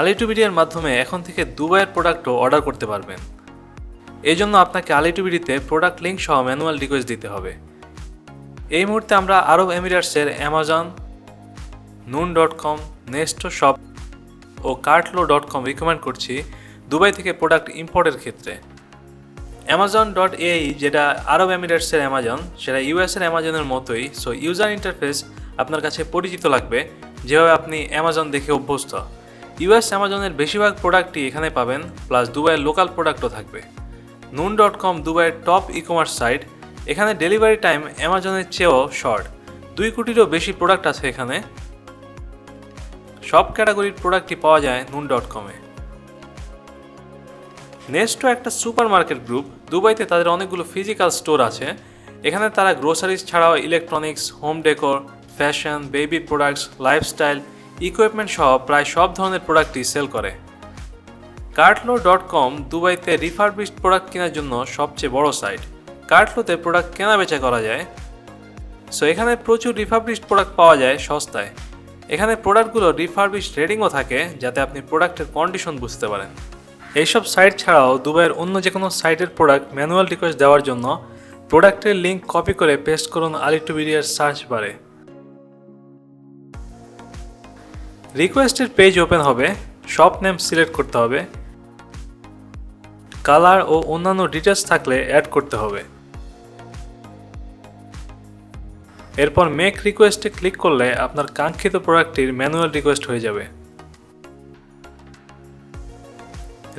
Ali2BD এর মাধ্যমে এখন থেকে দুবাইয়ের প্রোডাক্টও অর্ডার করতে পারবেন। এই জন্য আপনাকে Ali2BD-তে প্রোডাক্ট লিঙ্ক সহ ম্যানুয়াল রিকোয়েস্ট দিতে হবে। এই মুহূর্তে আমরা আরব এমিরেটসের অ্যামাজন, noon.com, নেস্টো শপ ও cartlo.com রিকমেন্ড করছি দুবাই থেকে প্রোডাক্ট ইম্পোর্টের ক্ষেত্রে। Amazon.ai যেটা আরব এমিরেটসের অ্যামাজন, সেটা ইউএসের অ্যামাজনের মতোই, সো ইউজার ইন্টারফেস আপনার কাছে পরিচিত লাগবে, যেভাবে আপনি অ্যামাজন দেখে অভ্যস্ত। ইউএস অ্যামাজনের বেশিরভাগ প্রোডাক্টই এখানে পাবেন, প্লাস দুবাইয়ের লোকাল প্রোডাক্টও থাকবে। noon.com দুবাইয়ের টপ ই কমার্স সাইট। এখানে ডেলিভারি টাইম অ্যামাজনের চেয়েও শর্ট, 2 কোটিরও বেশি প্রোডাক্ট আছে এখানে। সব ক্যাটাগরির প্রোডাক্টই পাওয়া যায় noon.com-এ। নেস্টো একটা সুপার মার্কেট গ্রুপ। দুবাইতে তাদের অনেকগুলো ফিজিক্যাল স্টোর আছে। এখানে তারা গ্রোসারিজ ছাড়াও electronics, home decor, fashion, baby products, lifestyle, equipment সহ প্রায় সব ধরনের প্রোডাক্টই সেল করে। cartlo.com দুবাইতে রিফারবিশড প্রোডাক্ট কেনার জন্য সবচেয়ে বড় সাইট। কার্টলোতে প্রোডাক্ট কেনা বেচা করা যায়, সো এখানে প্রচুর রিফারবিশড প্রোডাক্ট পাওয়া যায় সস্তায়। এখানে প্রোডাক্টগুলো রিফারবিশড রেটিংও থাকে, যাতে আপনি প্রোডাক্টের কন্ডিশন বুঝতে পারেন। এইসব সাইট ছাড়াও দুবাইয়ের অন্য যে কোনো সাইটের প্রোডাক্ট ম্যানুয়াল রিকোয়েস্ট দেওয়ার জন্য প্রোডাক্টের লিঙ্ক কপি করে পেস্ট করুন Ali2BD এর সার্চ বারে। রিকোয়েস্টের পেজ ওপেন হবে, শপ নেম সিলেক্ট করতে হবে, কালার ও অন্যান্য ডিটেলস থাকলে অ্যাড করতে হবে। এরপর মেক রিকোয়েস্টে ক্লিক করলে আপনার কাঙ্ক্ষিত প্রোডাক্টটির ম্যানুয়াল রিকোয়েস্ট হয়ে যাবে।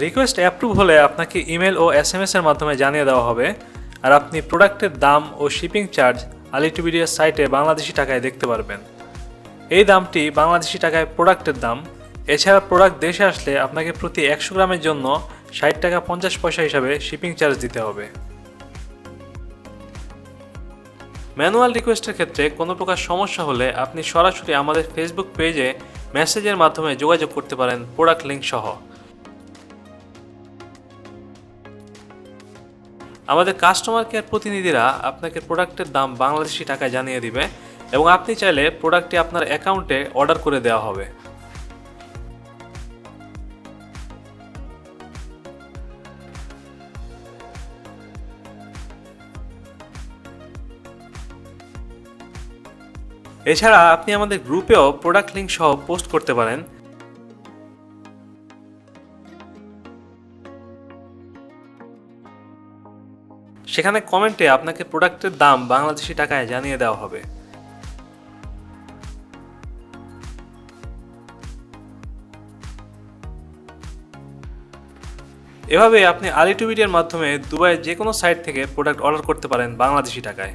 রিকোয়েস্ট অ্যাপ্রুভ হলে আপনাকে ইমেল ও SMS এর মাধ্যমে জানিয়ে দেওয়া হবে, আর আপনি প্রোডাক্টের দাম ও শিপিং চার্জ Ali2BD এর সাইটে বাংলাদেশি টাকায় দেখতে পারবেন। এই দামটি বাংলাদেশি টাকায় প্রোডাক্টের দাম। এছাড়া প্রোডাক্ট দেশে আসলে আপনাকে প্রতি 100 গ্রামের জন্য 60 টাকা 50 পয়সা হিসাবে শিপিং চার্জ দিতে হবে। ম্যানুয়াল রিকোয়েস্টের ক্ষেত্রে কোনো প্রকার সমস্যা হলে আপনি সরাসরি আমাদের ফেসবুক পেজে মেসেজের মাধ্যমে যোগাযোগ করতে পারেন প্রোডাক্ট লিঙ্ক সহ। আমাদের কাস্টমার কেয়ার প্রতিনিধিরা আপনাকে প্রোডাক্টের দাম বাংলাদেশি টাকায় জানিয়ে দিবে, এবং আপনি চাইলে প্রোডাক্টটি আপনার অ্যাকাউন্টে অর্ডার করে দেওয়া হবে। এছাড়া আপনি আমাদের গ্রুপেও প্রোডাক্ট লিঙ্ক সহ পোস্ট করতে পারেন। সেখানে কমেন্টে আপনাকে প্রোডাক্টের দাম বাংলাদেশি টাকায় জানিয়ে দেওয়া হবে। এভাবে আপনি Ali2BD এর মাধ্যমে দুবাইয়ের যে কোনো সাইট থেকে প্রোডাক্ট অর্ডার করতে পারেন বাংলাদেশি টাকায়।